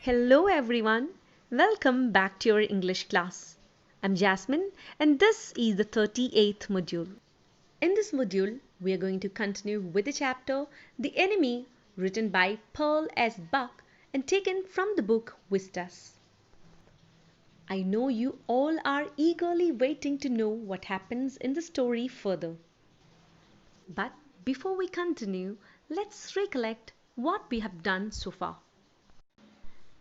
Hello everyone. Welcome back to your English class. I'm Jasmine and this is the 38th module. In this module, we are going to continue with the chapter The Enemy written by Pearl S. Buck and taken from the book Vistas. I know you all are eagerly waiting to know what happens in the story further. But before we continue, let's recollect what we have done so far.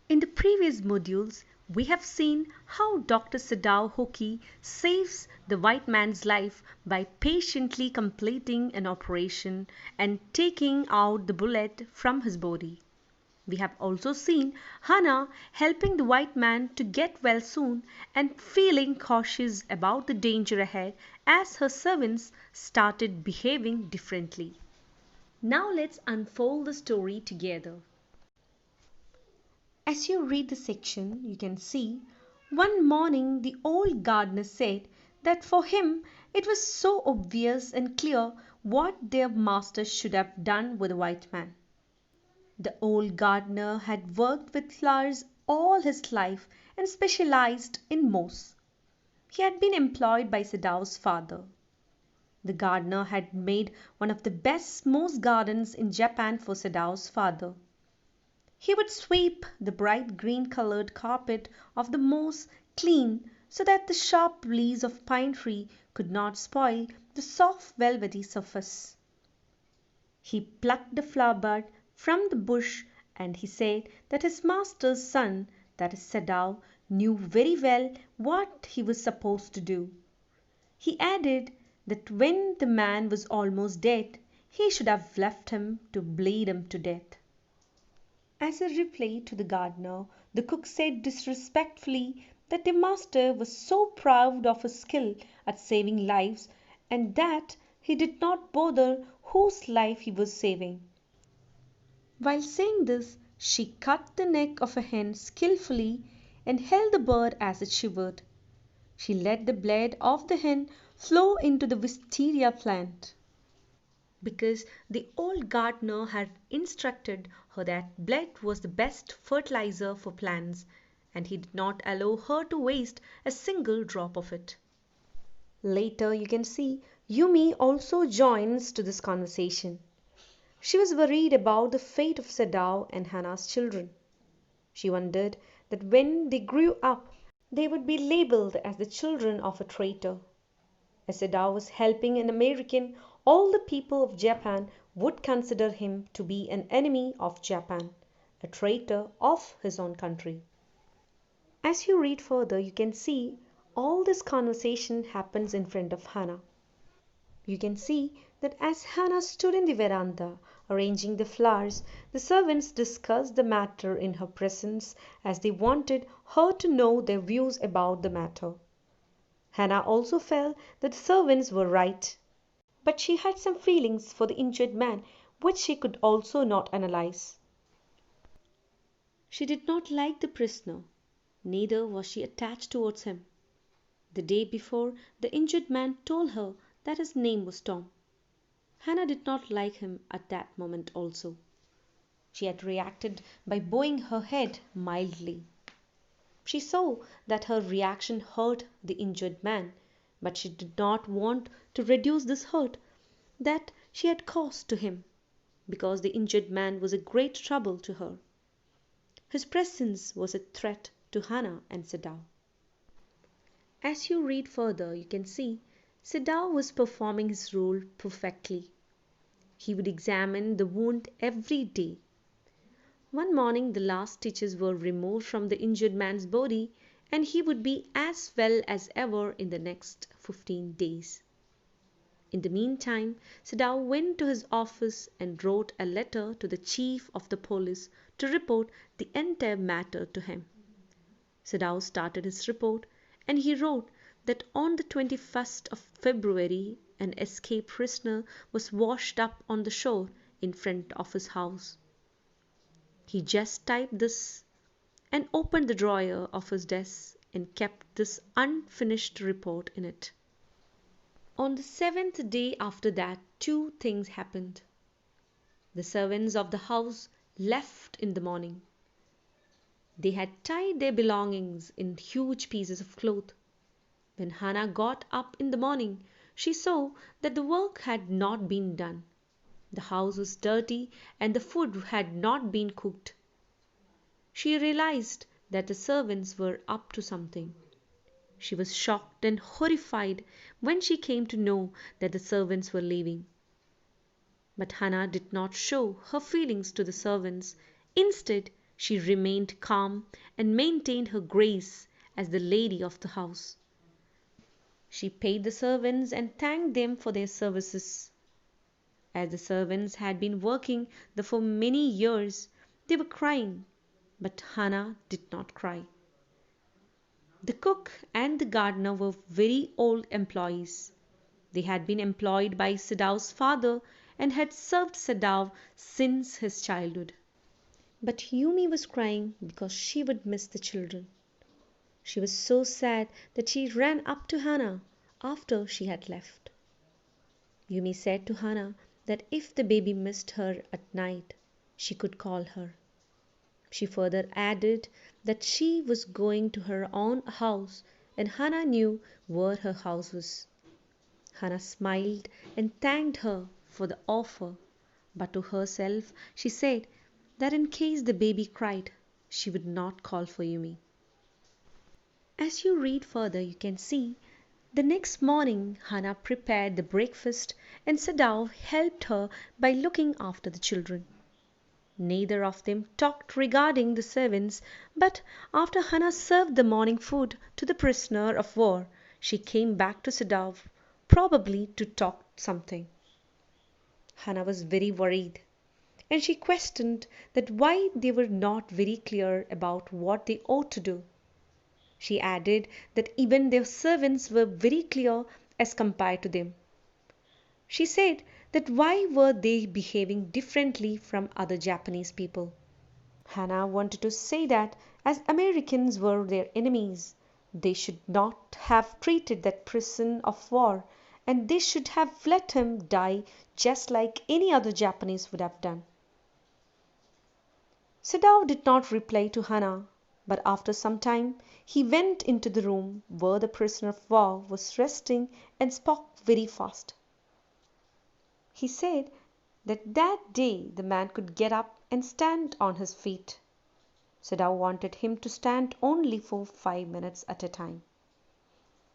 In the previous modules, we have seen how Dr. Sadao Hoki saves the white man's life by patiently completing an operation and taking out the bullet from his body. We have also seen Hana helping the white man to get well soon and feeling cautious about the danger ahead as her servants started behaving differently. Now let's unfold the story together. As you read the section, you can see one morning the old gardener said that for him it was so obvious and clear what their master should have done with the white man. The old gardener had worked with flowers all his life and specialized in moss. He had been employed by Sadao's father. The gardener had made one of the best moss gardens in Japan for Sadao's father. He would sweep the bright green colored carpet of the moss clean so that the sharp breeze of pine tree could not spoil the soft velvety surface. He plucked the flower bud from the bush and he said that his master's son, that is Sadao, knew very well what he was supposed to do. He added that when the man was almost dead, he should have left him to bleed him to death. As a reply to the gardener, the cook said disrespectfully that their master was so proud of his skill at saving lives and that he did not bother whose life he was saving. While saying this, she cut the neck of a hen skillfully and held the bird as it shivered. She let the blood of the hen flow into the wisteria plant, because the old gardener had instructed her that blood was the best fertilizer for plants, and he did not allow her to waste a single drop of it. Later you can see Yumi also joins to this conversation. She was worried about the fate of Sadao and Hana's children. She wondered that when they grew up they would be labeled as the children of a traitor. As Sadao was helping an American, all the people of Japan would consider him to be an enemy of Japan, a traitor of his own country. As you read further, you can see all this conversation happens in front of Hana. You can see that as Hana stood in the veranda arranging the flowers, the servants discussed the matter in her presence as they wanted her to know their views about the matter. Hana also felt that the servants were right, but she had some feelings for the injured man which she could also not analyze. She did not like the prisoner, neither was she attached towards him. The day before, the injured man told her that his name was Tom. Hana did not like him at that moment also. She had reacted by bowing her head mildly. She saw that her reaction hurt the injured man, but she did not want to reduce this hurt that she had caused to him, because the injured man was a great trouble to her. His presence was a threat to Hana and Sadao. As you read further, you can see Sadao was performing his role perfectly. He would examine the wound every day. One morning the last stitches were removed from the injured man's body and he would be as well as ever in the next 15 days. In the meantime, Sadao went to his office and wrote a letter to the chief of the police to report the entire matter to him. Sadao started his report and he wrote that on the 21st of February an escaped prisoner was washed up on the shore in front of his house. He just typed this and opened the drawer of his desk and kept this unfinished report in it. On the 7th day after that, two things happened. The servants of the house left in the morning. They had tied their belongings in huge pieces of cloth. When Hannah got up in the morning, she saw that the work had not been done. The house was dirty and the food had not been cooked. She realized that the servants were up to something. She was shocked and horrified when she came to know that the servants were leaving. But Hannah did not show her feelings to the servants. Instead, she remained calm and maintained her grace as the lady of the house. She paid the servants and thanked them for their services. As the servants had been working there for many years, they were crying, but Hannah did not cry. The cook and the gardener were very old employees. They had been employed by Sadav's father and had served Sadav since his childhood. But Yumi was crying because she would miss the children. She was so sad that she ran up to Hannah after she had left. Yumi said to Hannah that if the baby missed her at night, she could call her. She further added that she was going to her own house and Hannah knew where her house was. Hannah smiled and thanked her for the offer, but to herself she said that in case the baby cried, she would not call for Yumi. As you read further, you can see the next morning Hannah prepared the breakfast and Sadav helped her by looking after the children. Neither of them talked regarding the servants, but after Hannah served the morning food to the prisoner of war, she came back to Sadav, probably to talk something. Hannah was very worried, and she questioned that why they were not very clear about what they ought to do. She added that even their servants were very clear as compared to them. She said that why were they behaving differently from other Japanese people? Hannah wanted to say that as Americans were their enemies, they should not have treated that prisoner of war and they should have let him die just like any other Japanese would have done. Sadao did not reply to Hannah, but after some time he went into the room where the prisoner of war was resting and spoke very fast. He said that day the man could get up and stand on his feet. Sadao wanted him to stand only for 5 minutes at a time.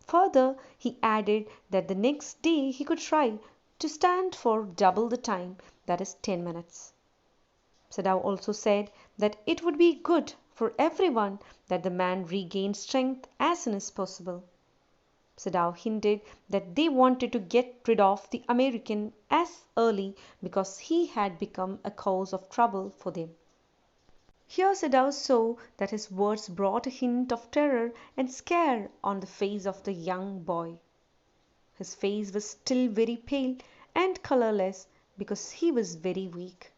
Further, he added that the next day he could try to stand for double the time, that is 10 minutes. Sadao also said that it would be good for everyone that the man regain strength as soon as possible. Sadao hinted that they wanted to get rid of the American as early because he had become a cause of trouble for them. Here Sadao saw that his words brought a hint of terror and scare on the face of the young boy. His face was still very pale and colorless because he was very weak.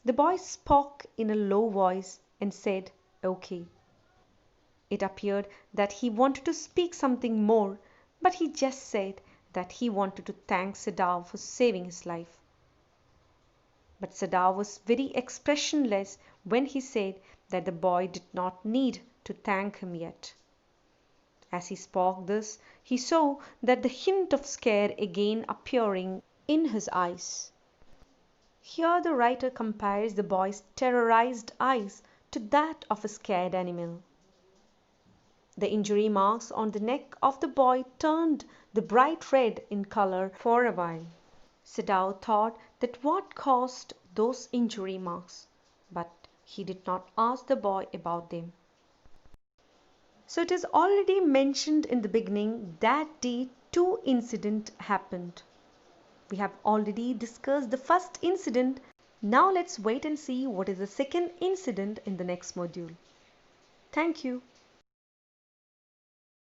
The boy spoke in a low voice and said, "Okay." It appeared that he wanted to speak something more, but he just said that he wanted to thank Sadao for saving his life. But Sadao was very expressionless when he said that the boy did not need to thank him yet. As he spoke this, he saw that the hint of scare again appearing in his eyes. Here the writer compares the boy's terrorized eyes to that of a scared animal. The injury marks on the neck of the boy turned the bright red in color for a while. Sadao thought that what caused those injury marks, but he did not ask the boy about them. So it is already mentioned in the beginning that day two incidents happened. We have already discussed the first incident. Now let's wait and see what is the second incident in the next module. Thank you.